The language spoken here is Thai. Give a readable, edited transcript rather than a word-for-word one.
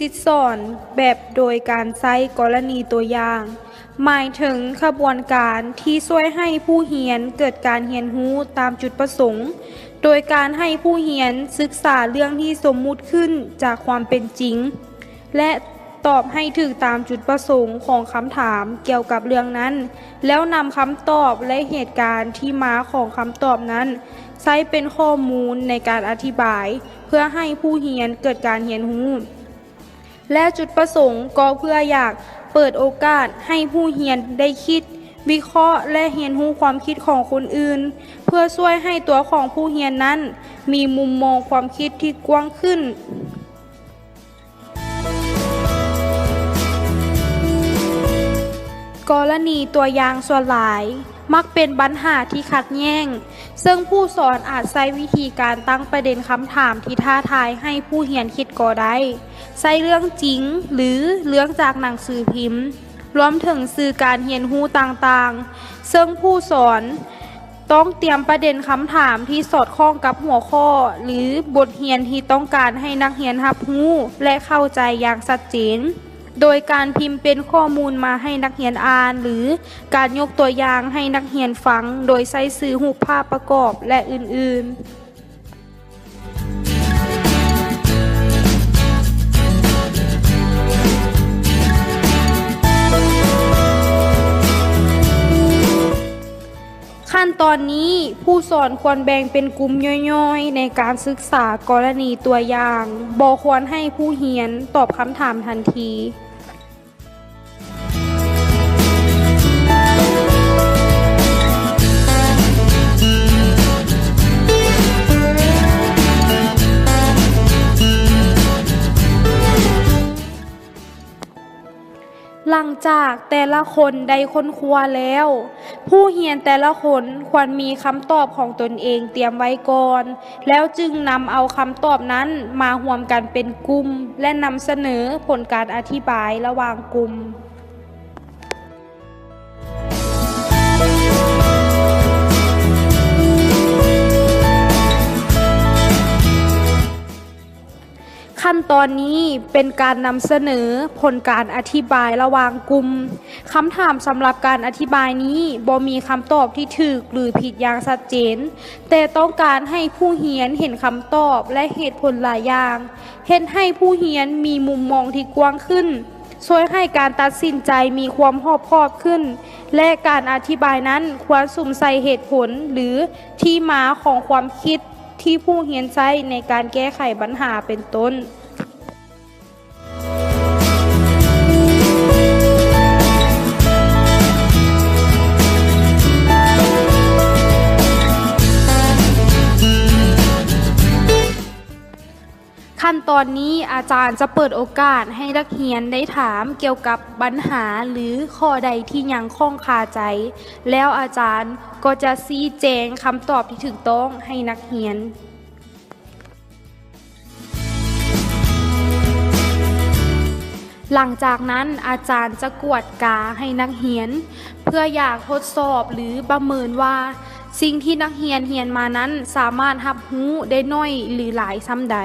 สิทธิสอนแบบโดยการใช้กรณีตัวอย่าง หมายถึงขบวนการที่ช่วยให้ผู้เรียนเกิดการเรียนรู้ตามจุดประสงค์ โดยการให้ผู้เรียนศึกษาเรื่องที่สมมุติขึ้นจากความเป็นจริง และตอบให้ถูกตามจุดประสงค์ของคำถามเกี่ยวกับเรื่องนั้น แล้วนำคำตอบและเหตุการณ์ที่มาของคำตอบนั้นใช้เป็นข้อมูลในการอธิบาย เพื่อให้ผู้เรียนเกิดการเรียนรู้ และจุดประสงค์ก็เพื่ออยากเปิดโอกาสให้ผู้เรียนได้คิด วิเคราะห์และเรียนรู้ความคิดของคนอื่น เพื่อช่วยให้ตัวของผู้เรียนนั้นมีมุมมองความคิดที่กว้างขึ้น กรณีตัวอย่างส่วนหลายมักเป็นปัญหาที่ขัดแย้ง ซึ่งผู้สอนอาจใช้วิธีการตั้งประเด็นคำถามที่ท้าทายให้ผู้เรียนคิดก็ได้ ใช้เรื่องจริงหรือเรื่องจากหนังสือพิมพ์ รวมถึงสื่อการเรียนรู้ต่างๆ ซึ่งผู้สอนต้องเตรียมประเด็นคำถามที่สอดคล้องกับหัวข้อ หรือบทเรียนที่ต้องการให้นักเรียนรับรู้และเข้าใจอย่างชัดเจน โดยการพิมพ์เป็นข้อมูลมาให้นักเรียนอ่านหรือการยกตัวอย่างให้นักเรียนฟังโดยใช้สื่อรูปภาพประกอบและอื่นๆ ขั้นตอนนี้ผู้สอนควรแบ่งเป็นกลุ่มย่อยๆในการศึกษากรณีตัวอย่างบ่ควรให้ผู้เรียนตอบคำถามทันทีหลังจากแต่ละคนได้ค้นคว้าแล้ว ผู้เรียนแต่ละคนควรมีคำตอบของตนเองเตรียมไว้ก่อน แล้วจึงนำเอาคำตอบนั้นมารวมกันเป็นกลุ่มและนำเสนอผลการอธิบายระหว่างกลุ่ม ขั้นตอนนี้เป็นการนำเสนอผลการอธิบายระหว่างกลุ่ม คำถามสำหรับการอธิบายนี้บ่มีคำตอบที่ถูกหรือผิดอย่างชัดเจน แต่ต้องการให้ผู้เรียนเห็นคำตอบและเหตุผลหลายอย่างเฮ็ดให้ผู้เรียนมีมุมมองที่กว้างขึ้น ช่วยให้การตัดสินใจมีความรอบคอบขึ้น และการอธิบายนั้นควรสวมใส่เหตุผลหรือที่มาของความคิดที่ผู้เรียนใช้ในการแก้ไขปัญหาเป็นต้น ขั้นตอนนี้อาจารย์จะเปิดโอกาสให้นักเรียนได้ถามเกี่ยวกับปัญหาหรือข้อใดที่ยังคล่องคาใจ แล้วอาจารย์ก็จะชี้แจงคำตอบที่ถูกต้องให้นักเรียน หลังจากนั้นอาจารย์จะกวดกาให้นักเรียน เพื่ออยากทดสอบหรือประเมินว่า สิ่งที่นักเรียนเรียนมานั้นสามารถรับรู้ได้น้อยหรือหลายส่ำใด